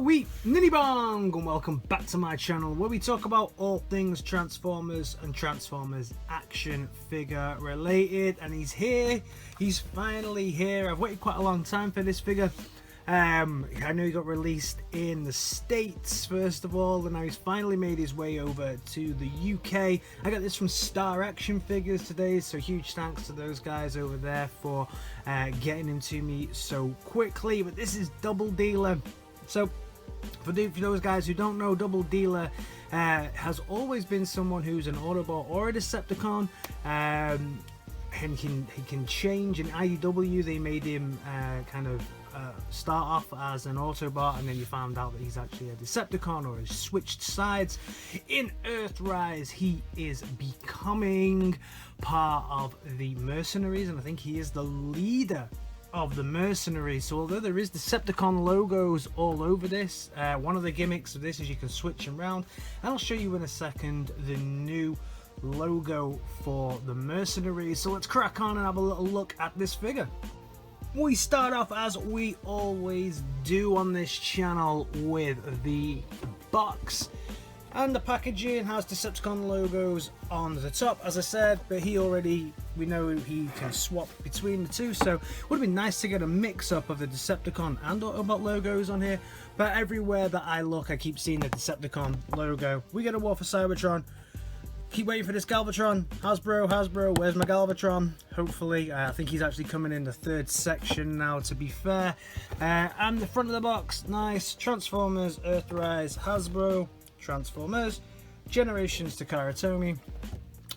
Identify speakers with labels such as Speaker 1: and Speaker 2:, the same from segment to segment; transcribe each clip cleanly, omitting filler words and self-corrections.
Speaker 1: we Niddy Bong, and welcome back to my channel where we talk about all things Transformers and Transformers action figure related. And he's here, he's finally here. I've waited quite a long time for this figure. I know he got released in the States first of all, and now he's finally made his way over to the UK. I got this from Star Action Figures today, so huge thanks to those guys over there for getting him to me so quickly. But this is Doubledealer. So for those guys who don't know, Doubledealer has always been someone who's an Autobot or a Decepticon. And he can change. In IDW they made him start off as an Autobot, and then you found out that he's actually a Decepticon, or has switched sides. In Earthrise he is becoming part of the Mercenaries, and I think he is the leader of the Mercenaries. So although there is Decepticon logos all over this, one of the gimmicks of this is you can switch them around, and I'll show you in a second the new logo for the Mercenaries. So let's crack on and have a little look at this figure. We start off, as we always do on this channel, with the box, and the packaging has Decepticon logos on the top, as I said, but we know he can swap between the two, so it would have been nice to get a mix-up of the Decepticon and Autobot logos on here. But everywhere that I look I keep seeing the Decepticon logo. We get a War for Cybertron. Keep waiting for this Galvatron. Hasbro, where's my Galvatron? Hopefully, I think he's actually coming in the third section now, to be fair. And the front of the box, nice. Transformers, Earthrise, Hasbro, Transformers, Generations to Karatomi,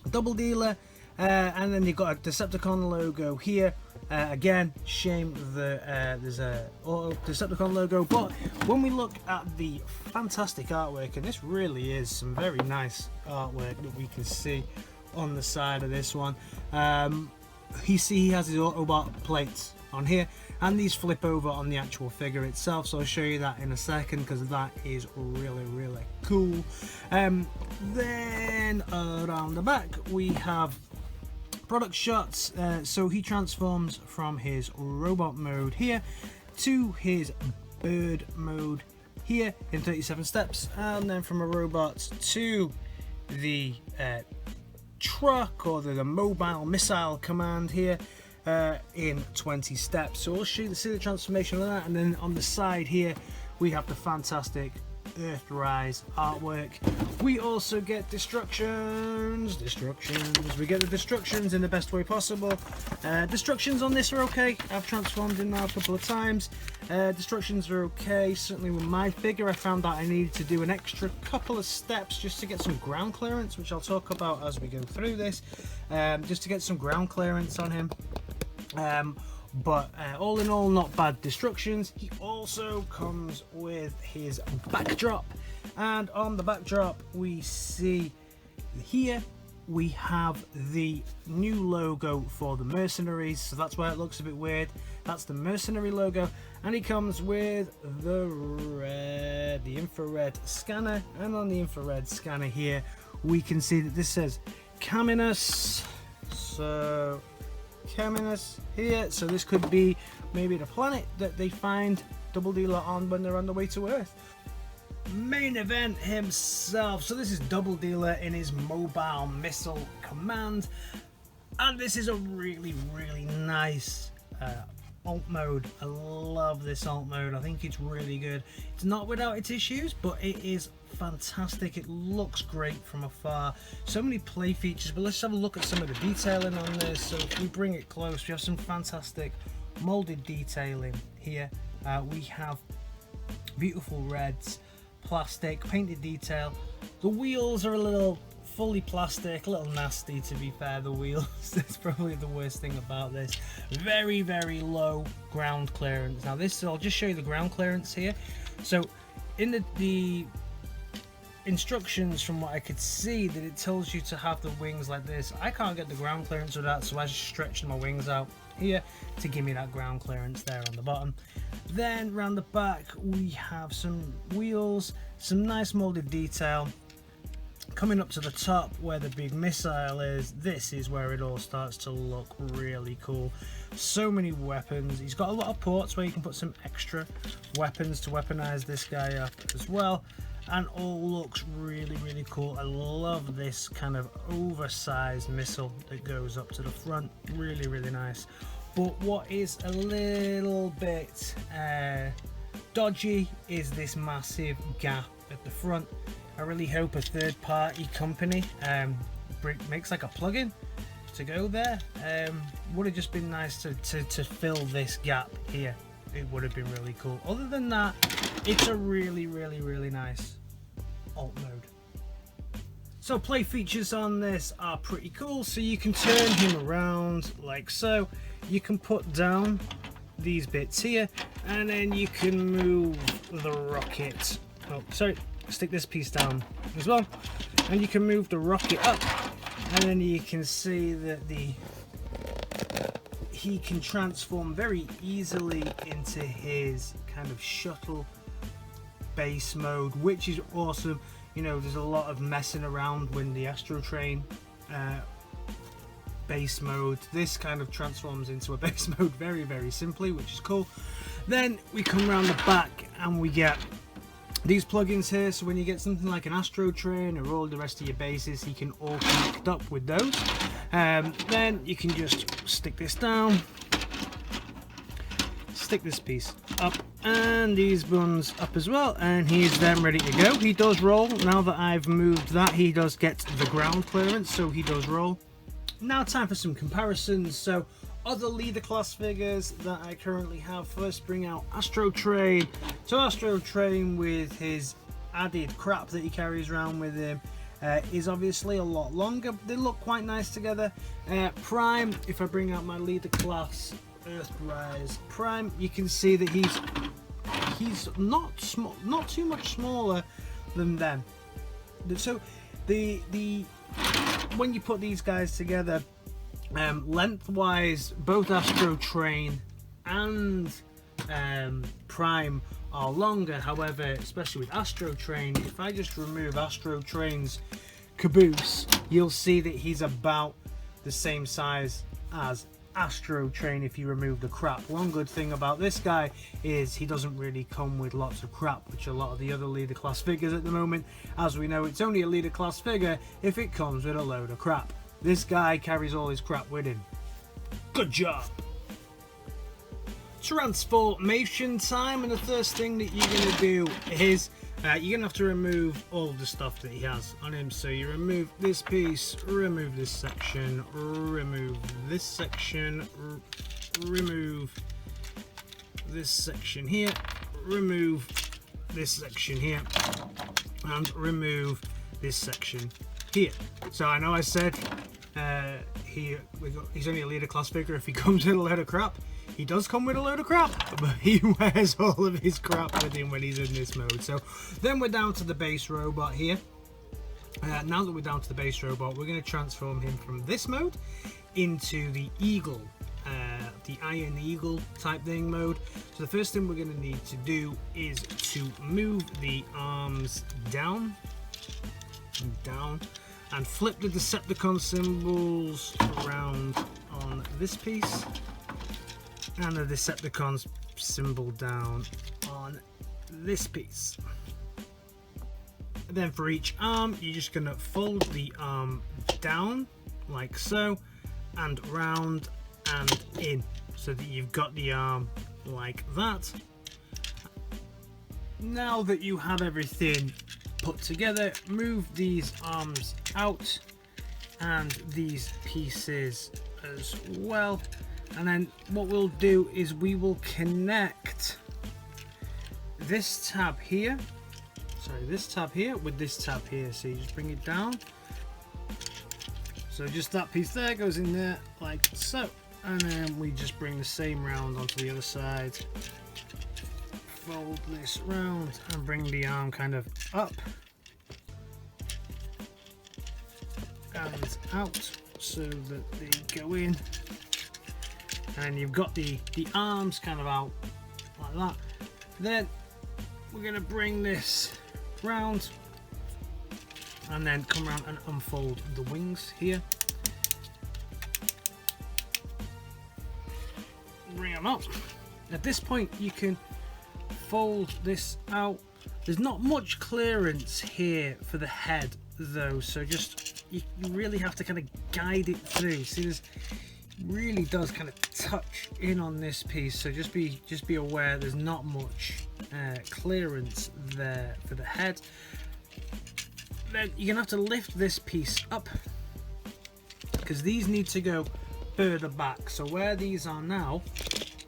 Speaker 1: Doubledealer, and then you've got a Decepticon logo here. Again, shame there's a Decepticon logo, but when we look at the fantastic artwork, and this really is some very nice artwork that we can see on the side of this one. He has his Autobot plates on here, and these flip over on the actual figure itself, so I'll show you that in a second because that is really cool. Then around the back we have product shots. So he transforms from his robot mode here to his bird mode here in 37 steps, and then from a robot to the truck, or the mobile missile command here, in 20 steps. So we'll see the transformation of that. And then on the side here we have the fantastic Earthrise artwork. We also get destructions. We get the destructions in the best way possible. Destructions on this are okay. I've transformed in now a couple of times. Destructions are okay. Certainly with my figure I found out I needed to do an extra couple of steps just to get some ground clearance, which I'll talk about as we go through this, just to get some ground clearance on him. But all in all, not bad destructions. He also comes with his backdrop, and on the backdrop we see here we have the new logo for the Mercenaries, so that's why it looks a bit weird. That's the Mercenary logo, and he comes with the infrared scanner, and on the infrared scanner here we can see that this says Caminus. So Caminus here, so this could be maybe the planet that they find Doubledealer on when they're on the way to Earth. Main event himself. So this is Doubledealer in his mobile missile command, and this is a really nice alt mode. I love this alt mode. I think it's really good. It's not without its issues, but it is fantastic. It looks great from afar. So many play features, but let's have a look at some of the detailing on this. So if we bring it close, we have some fantastic molded detailing here. We have beautiful reds, plastic, painted detail. The wheels are a little fully plastic, a little nasty, to be fair. The wheels, that's probably the worst thing about this. Very low ground clearance. Now this, I'll just show you the ground clearance here. So in the instructions, from what I could see, that it tells you to have the wings like this. I can't get the ground clearance with that, so I just stretched my wings out here to give me that ground clearance there on the bottom. Then round the back we have some wheels, some nice molded detail, coming up to the top where the big missile is, this is where it all starts to look really cool. So many weapons. He's got a lot of ports where you can put some extra weapons to weaponize this guy up as well, and all looks really, really cool. I love this kind of oversized missile that goes up to the front. Really, really nice. But what is a little bit dodgy is this massive gap at the front. I really hope a third-party company makes like a plugin to go there. Would have just been nice to fill this gap here. It would have been really cool. Other than that, it's a really, really, really nice alt mode. So play features on this are pretty cool. So you can turn him around like so. You can put down these bits here, and then you can move the rocket. Oh, sorry. Stick this piece down as well, and you can move the rocket up, and then you can see that he can transform very easily into his kind of shuttle base mode, which is awesome. You know, there's a lot of messing around when the Astro Train base mode. This kind of transforms into a base mode very, very simply, which is cool. Then we come around the back and we get these plugins here, so when you get something like an Astro Train or all the rest of your bases, you can all connect up with those. Then you can just stick this down, stick this piece up, and these buttons up as well, and he's then ready to go. He does roll. Now that I've moved that, he does get the ground clearance, so he does roll. Now time for some comparisons. So other leader class figures that I currently have. First, bring out Astro Train. So Astro Train, with his added crap that he carries around with him, is obviously a lot longer. They look quite nice together. Prime, if I bring out my leader class Earthrise Prime, you can see that he's not small, not too much smaller than them. So when you put these guys together, lengthwise, both Astro Train and Prime are longer. However, especially with Astro Train, if I just remove Astro Train's caboose, you'll see that he's about the same size as Astro Train if you remove the crap. One good thing about this guy is he doesn't really come with lots of crap, which a lot of the other leader class figures at the moment. As we know, it's only a leader class figure if it comes with a load of crap. This guy carries all his crap with him. Good job. Transformation time, and the first thing that you're going to do is you're going to have to remove all the stuff that he has on him. So you remove this piece, remove this section, remove this section, remove this section here, remove this section here, and remove this section here. So I know I said he's only a leader class figure if he comes with a load of crap. He does come with a load of crap, but he wears all of his crap with him when he's in this mode. So then we're down to the base robot here. Now that we're down to the base robot, we're going to transform him from this mode into the Eagle, the Iron Eagle type thing mode. So the first thing we're going to need to do is to move the arms down and down, and flip the Decepticon symbols around on this piece, and the Decepticons symbol down on this piece. Then for each arm, you're just going to fold the arm down like so, and round and in, so that you've got the arm like that. Now that you have everything put together, move these arms out and these pieces as well, and then what we'll do is we will connect this tab here, this tab here with this tab here. So you just bring it down, so just that piece there goes in there like so, and then we just bring the same round onto the other side, fold this round and bring the arm kind of up and out so that they go in, and you've got the arms kind of out like that. Then we're going to bring this round and then come around and unfold the wings here. Bring them up. At this point you can fold this out. There's not much clearance here for the head though, so just you really have to kind of guide it through. See, this really does kind of touch in on this piece, so just be aware there's not much clearance there for the head. Then you're gonna have to lift this piece up because these need to go further back. So where these are now,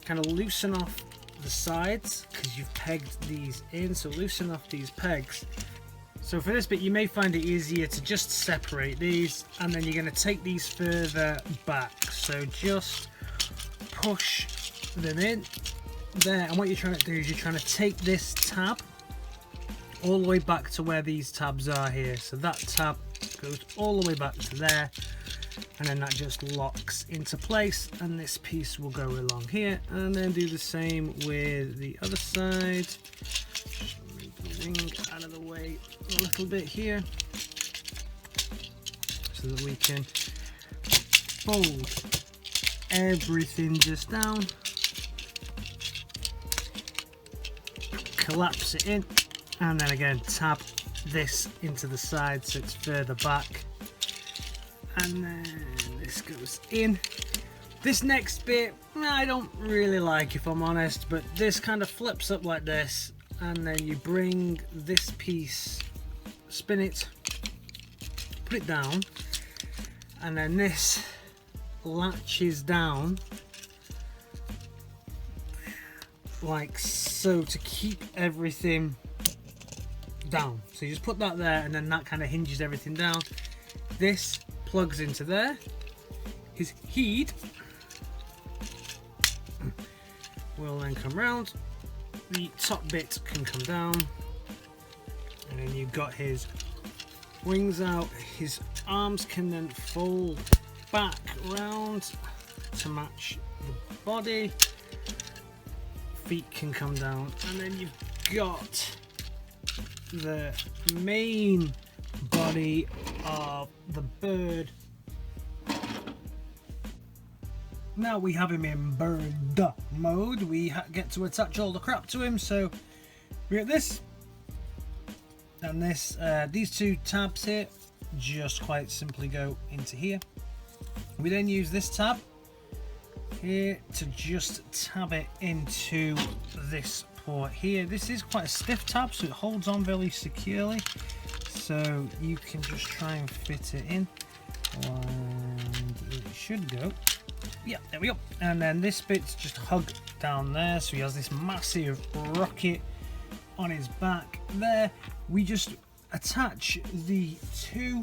Speaker 1: kind of loosen off the sides because you've pegged these in, so loosen off these pegs. So for this bit you may find it easier to just separate these, and then you're going to take these further back, so just push them in there. And what you're trying to do is you're trying to take this tab all the way back to where these tabs are here, so that tab goes all the way back to there, and then that just locks into place, and this piece will go along here. And then do the same with the other side. Just move the wing out of the way a little bit here so that we can fold everything just down, collapse it in, and then again tab this into the side so it's further back, and then this goes in. This next bit I don't really like, if I'm honest, but this kind of flips up like this, and then you bring this piece, spin it, put it down, and then this latches down like so to keep everything down. So you just put that there, and then that kind of hinges everything down. This plugs into there. His head will then come round. The top bit can come down, and then you've got his wings out. His arms can then fold back round to match the body. Feet can come down, and then you've got the main body of the bird. Now we have him in bird mode. We get to attach all the crap to him, so we get this and this. These two tabs here just quite simply go into here. We then use this tab here to just tab it into this port here. This is quite a stiff tab, so it holds on very securely, so you can just try and fit it in, and it should go. Yeah, there we go. And then this bit's just hugged down there, so he has this massive rocket on his back there. We just attach the two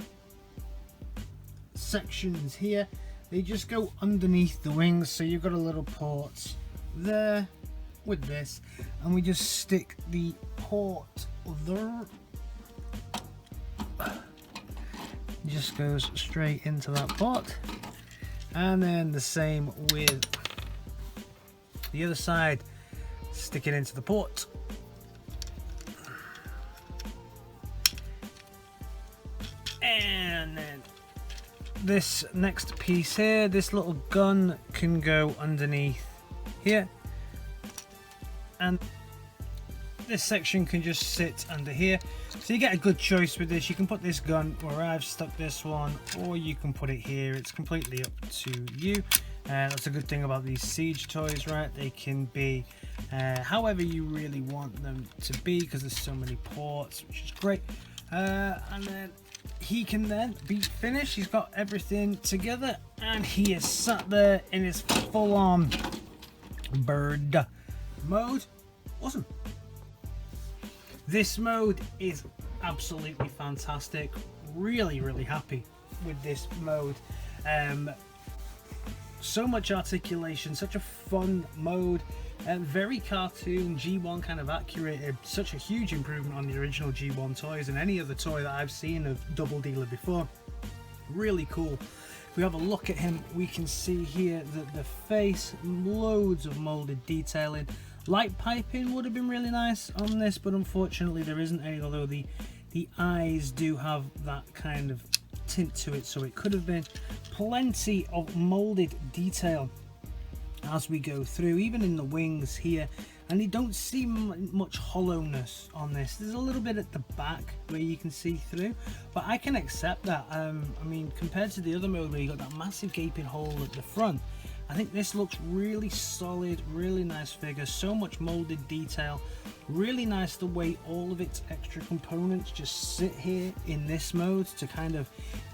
Speaker 1: sections here. They just go underneath the wings, so you've got a little port there with this, and we just stick the port there. Just goes straight into that port. And then the same with the other side, stick it into the port. And then this next piece here, this little gun can go underneath here, and this section can just sit under here. So you get a good choice with this. You can put this gun where I've stuck this one, or you can put it here. It's completely up to you. That's a good thing about these Siege toys, right? They can be however you really want them to be, because there's so many ports, which is great. And then he can then be finished. He's got everything together, and he is sat there in his full-on bird mode. Awesome. This mode is absolutely fantastic. Really happy with this mode. So much articulation, such a fun mode, very cartoon, G1 kind of accurate. Such a huge improvement on the original G1 toys and any other toy that I've seen of Doubledealer before. Really cool. If we have a look at him, we can see here that the face, loads of molded detailing. Light piping would have been really nice on this, but unfortunately there isn't any, although the The eyes do have that kind of tint to it, so it could have been plenty of molded detail as we go through, even in the wings here. And you don't see much hollowness on this. There's a little bit at the back where you can see through, but I can accept that. I mean, compared to the other mode where you got that massive gaping hole at the front, I think this looks really solid, really nice figure, so much molded detail. Really nice the way all of its extra components just sit here in this mode to kind of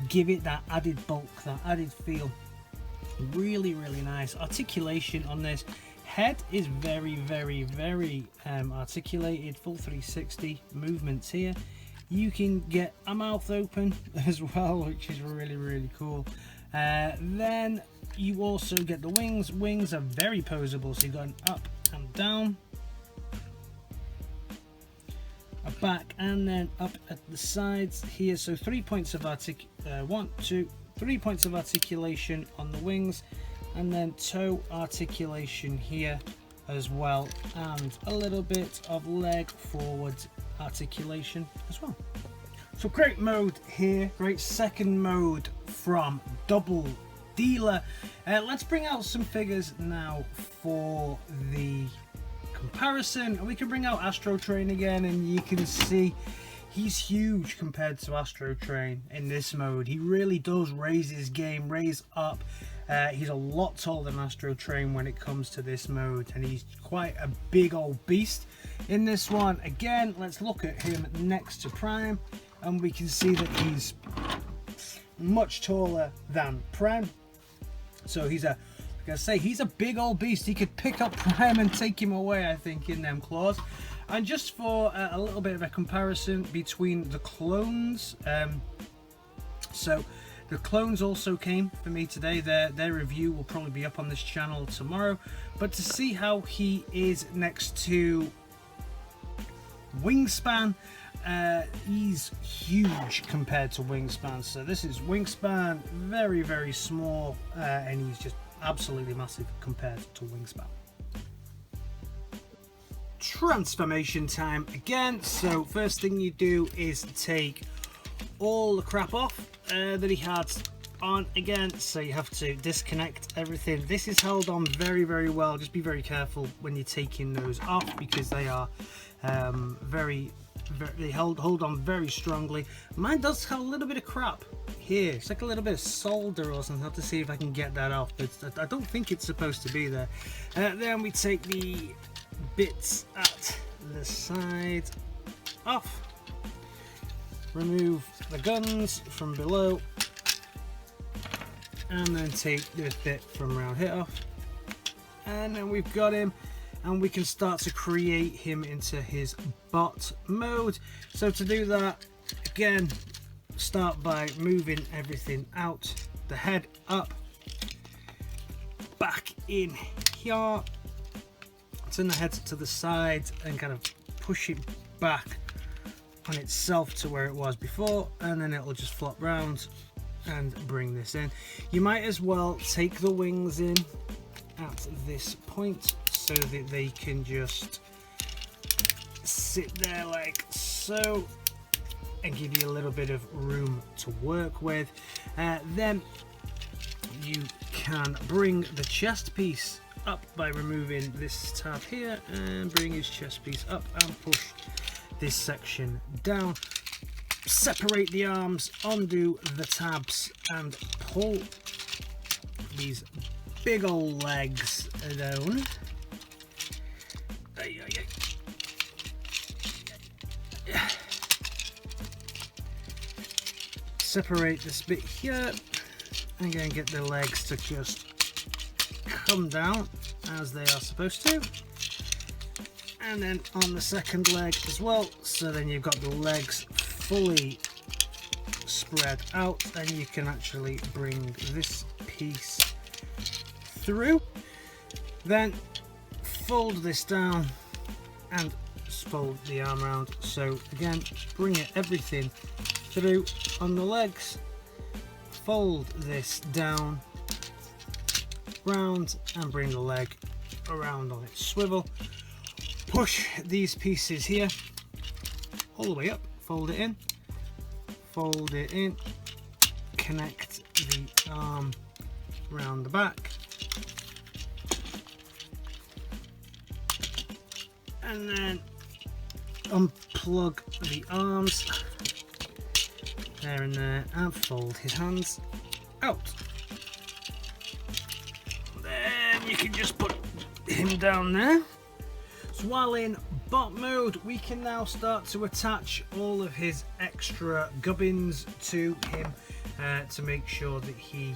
Speaker 1: give it that added bulk, that added feel. Really, really nice. Articulation on this. Head is very, very, very articulated, full 360 movements here. You can get a mouth open as well, which is really, really cool. Then you also get the wings. Wings are very posable, so you've got an up and down, a back, and then up at the sides here. So 3 points of 3 points of articulation on the wings, and then toe articulation here as well, and a little bit of leg forward articulation as well. So great mode here, great second mode from Doubledealer. Let's bring out some figures now for the comparison, and we can bring out Astro Train again, and you can see he's huge compared to Astro Train in this mode. He really does raise his game, raise up. He's a lot taller than Astro Train when it comes to this mode, and he's quite a big old beast in this one. Again, let's look at him next to Prime, and we can see that he's much taller than Prime. So he's a, like I say, he's a big old beast. He could pick up Prime and take him away, I think, in them claws. And just for a little bit of a comparison between the clones, so the clones also came for me today. Their review will probably be up on this channel tomorrow. But to see how he is next to Wingspan, he's huge compared to Wingspan. So this is Wingspan, very, very small, and he's just absolutely massive compared to Wingspan. Transformation time again. So first thing you do is take all the crap off that he had on again, so you have to disconnect everything. This is held on very, very well. Just be very careful when you're taking those off, because they are they hold on very strongly. Mine does have a little bit of crap here. It's like a little bit of solder or something. I'll have to see if I can get that off, but I don't think it's supposed to be there. Then we take the bits at the side off, remove the guns from below, and then take this bit from around here off, and then we've got him, and we can start to create him into his bot mode. So to do that, again, start by moving everything out, the head up, back in here, turn the head to the side and kind of push it back on itself to where it was before, and then it'll just flop round and bring this in. You might as well take the wings in at this point so that they can just sit there like so and give you a little bit of room to work with. Then you can bring the chest piece up by removing this tab here and bring his chest piece up and push this section down. Separate the arms, undo the tabs, and pull these big old legs down. Separate this bit here. Again, get the legs to just come down as they are supposed to, and then on the second leg as well, so then you've got the legs fully spread out, and you can actually bring this piece through. Then fold this down and fold the arm around. So again, bring everything through on the legs, fold this down, round, and bring the leg around on its swivel. Push these pieces here all the way up, fold it in, fold it in, connect the arm round the back, and then unplug the arms there and there and fold his hands out. Then you can just put him down there. So while in bot mode, we can now start to attach all of his extra gubbins to him to make sure that he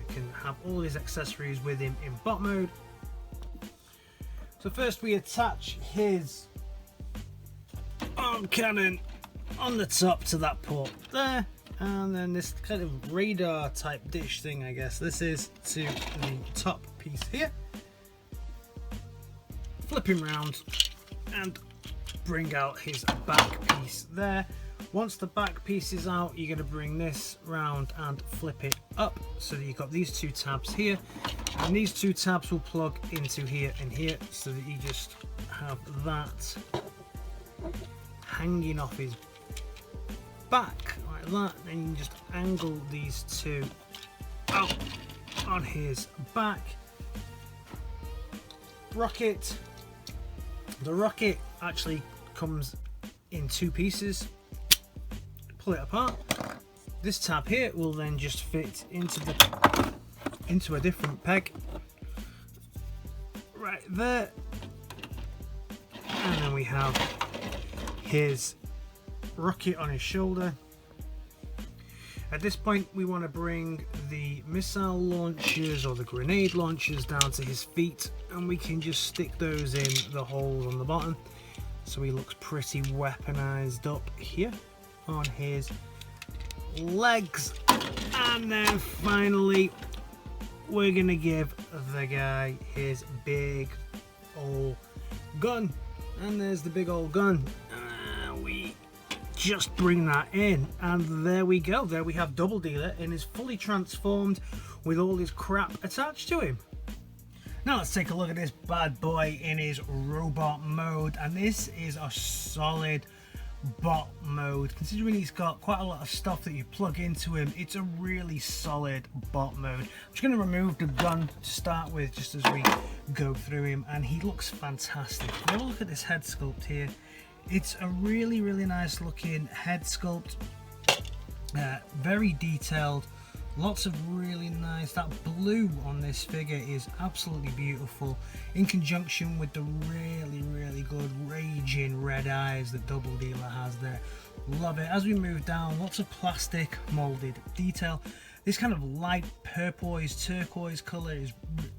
Speaker 1: can have all his accessories with him in bot mode. So first we attach his arm cannon on the top to that port there, and then this kind of radar type dish thing, I guess this is, to the top piece here. Flip him round and bring out his back piece there. Once the back piece is out, you're going to bring this round and flip it up so that you've got these two tabs here, and these two tabs will plug into here and here, so that you just have that hanging off his back like that. Then you can just angle these two out on his back. Rocket. The rocket actually comes in two pieces. Pull it apart. This tab here will then just fit into a different peg right there, and then we have his rocket on his shoulder. At this point we want to bring the missile launchers or the grenade launchers down to his feet, and we can just stick those in the holes on the bottom so he looks pretty weaponized up here on his legs. And then finally we're gonna give the guy his big old gun, and there's the big old gun. We just bring that in, and there we go. There we have Doubledealer in his fully transformed with all his crap attached to him. Now let's take a look at this bad boy in his robot mode, and this is a solid bot mode. Considering he's got quite a lot of stuff that you plug into him, it's a really solid bot mode. I'm just going to remove the gun to start with just as we go through him, and he looks fantastic. Have a look at this head sculpt here. It's a really nice looking head sculpt, very detailed, lots of really nice. That blue on this figure is absolutely beautiful, in conjunction with the really good raging red eyes that Doubledealer has there. Love it. As we move down, lots of plastic molded detail. This kind of light turquoise color is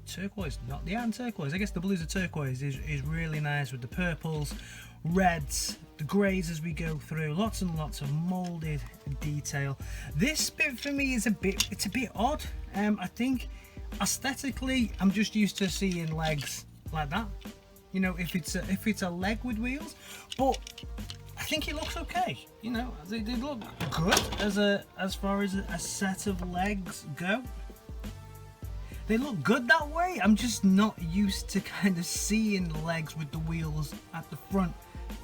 Speaker 1: turquoise, not the turquoise. I guess the blues are turquoise. Is really nice with the purples, reds, the greys as we go through. Lots and lots of molded detail. This bit for me is a bit odd. I think aesthetically, I'm just used to seeing legs like that. You know, if it's a leg with wheels, but I think it looks okay. You know, they look good as far as a set of legs go. They look good that way. I'm just not used to kind of seeing legs with the wheels at the front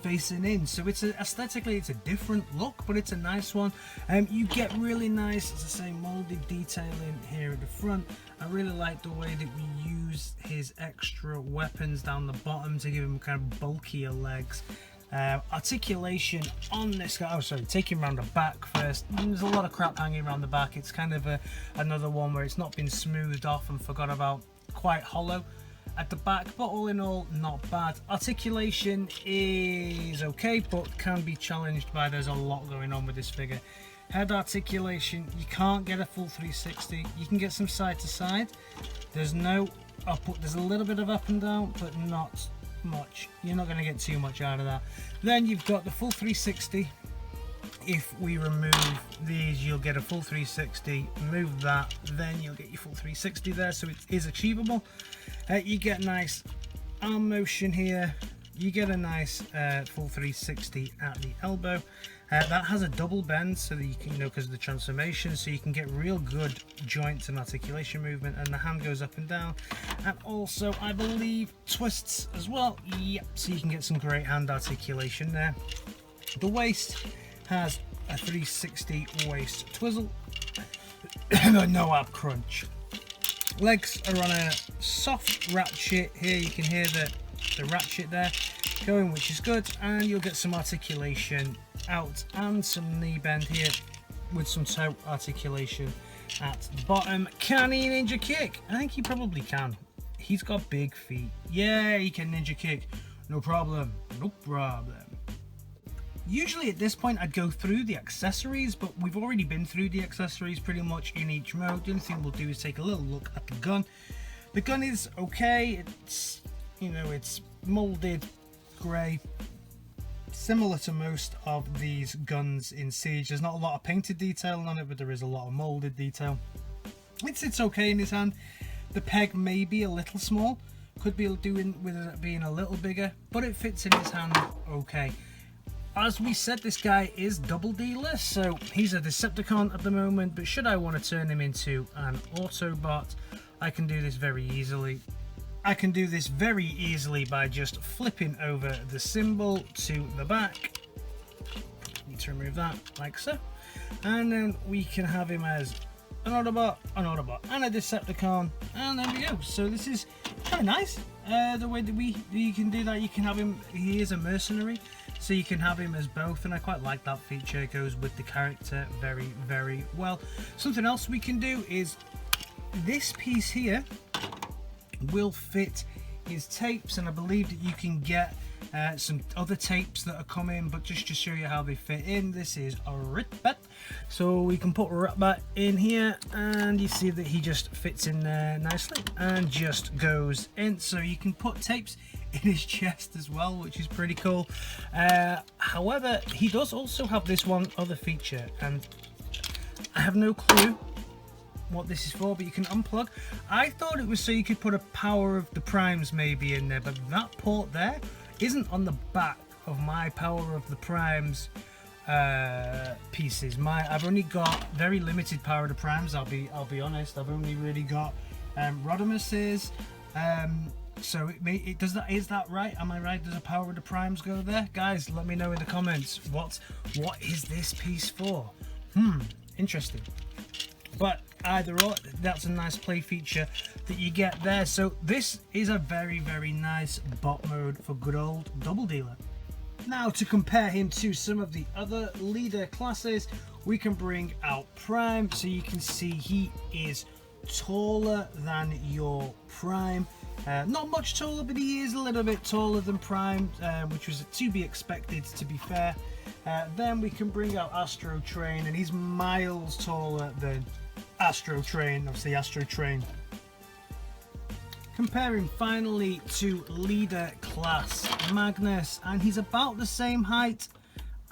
Speaker 1: facing in. So aesthetically it's a different look, but it's a nice one. You get really nice, as I say, molded detailing here at the front. I really like the way that we use his extra weapons down the bottom to give him kind of bulkier legs. Articulation on this guy, oh sorry, take him around the back first. There's a lot of crap hanging around the back. It's kind of another one where it's not been smoothed off and forgot about, quite hollow at the back, but all in all not bad. Articulation is okay, but can be challenged by there's a lot going on with this figure. Head articulation, you can't get a full 360. You can get some side to side. There's no up, there's a little bit of up and down, but not much. You're not going to get too much out of that. Then you've got the full 360. If we remove these, you'll get a full 360. Move that, then you'll get your full 360 there, so it is achievable. You get nice arm motion here. You get a nice full 360 at the elbow. That has a double bend, so that you can, you know, because of the transformation, so you can get real good joints and articulation movement, and the hand goes up and down, and also I believe twists as well. Yep, so you can get some great hand articulation there. The waist has a 360 waist twizzle, but no ab crunch. Legs are on a soft ratchet here. You can hear the ratchet there going, which is good, and you'll get some articulation out and some knee bend here with some toe articulation at the bottom. Can he ninja kick? I think he probably can. He's got big feet. Yeah, he can ninja kick. No problem. No problem. Usually at this point I'd go through the accessories, but we've already been through the accessories pretty much in each mode. The only thing we'll do is take a little look at the gun. The gun is okay. It's, you know, it's molded grey, similar to most of these guns in Siege. There's not a lot of painted detail on it, but there is a lot of molded detail. It sits okay in his hand. The peg may be a little small, could be doing with it being a little bigger, but it fits in his hand okay. As we said, this guy is Doubledealer, so he's a Decepticon at the moment, but should I want to turn him into an Autobot, I can do this very easily. I can do this very easily by just flipping over the symbol to the back. Need to remove that, like so. And then we can have him as an Autobot, and a Decepticon, and there we go. So this is kind of nice. The way that you can do that, you can have him, he is a mercenary, so you can have him as both, and I quite like that feature. It goes with the character very, very well. Something else we can do is this piece here will fit his tapes, and I believe that you can get some other tapes that are coming, but just to show you how they fit in, this is a Ritbat, so we can put Ritbat in here, and you see that he just fits in there nicely and just goes in. So you can put tapes in his chest as well, which is pretty cool. However, he does also have this one other feature, and I have no clue what this is for, but you can unplug. I thought it was so you could put a Power of the Primes maybe in there, but that port there isn't on the back of my Power of the Primes pieces. I've only got very limited Power of the Primes. I'll be honest. I've only really got Rodimus's. So it does that. Is that right? Am I right? Does a Power of the Primes go there? Guys, let me know in the comments. What is this piece for? Interesting. But either or, that's a nice play feature that you get there. So this is a very, very nice bot mode for good old Doubledealer. Now, to compare him to some of the other leader classes, we can bring out Prime. So you can see he is taller than your Prime. Not much taller, but he is a little bit taller than Prime, which was to be expected, to be fair. Then we can bring out Astro Train, and he's miles taller than Astro Train, obviously Astro Train. Comparing finally to leader class Magnus, and he's about the same height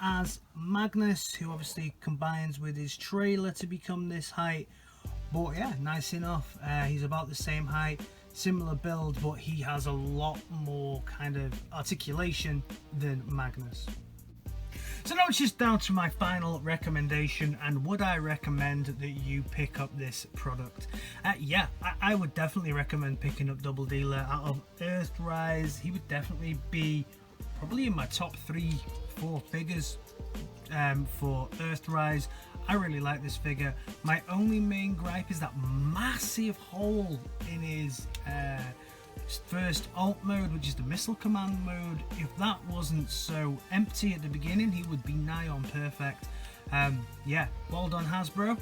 Speaker 1: as Magnus, who obviously combines with his trailer to become this height. But yeah, nice enough. He's about the same height, similar build, but he has a lot more kind of articulation than Magnus. So now it's just down to my final recommendation, and would I recommend that you pick up this product? Yeah, I would definitely recommend picking up Doubledealer. Out of Earthrise, he would definitely be probably in my top 3-4 figures for Earthrise. I really like this figure. My only main gripe is that massive hole in his first alt mode, which is the missile command mode. If that wasn't so empty at the beginning, he would be nigh on perfect. Yeah, well done Hasbro.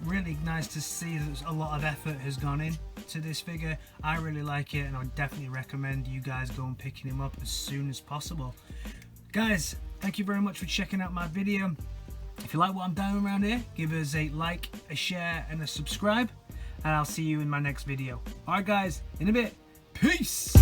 Speaker 1: Really nice to see that a lot of effort has gone in to this figure. I really like it, and I would definitely recommend you guys go and picking him up as soon as possible. Guys, thank you very much for checking out my video. If you like what I'm doing around here, give us a like, a share, and a subscribe, and I'll see you in my next video. Alright guys, in a bit, peace!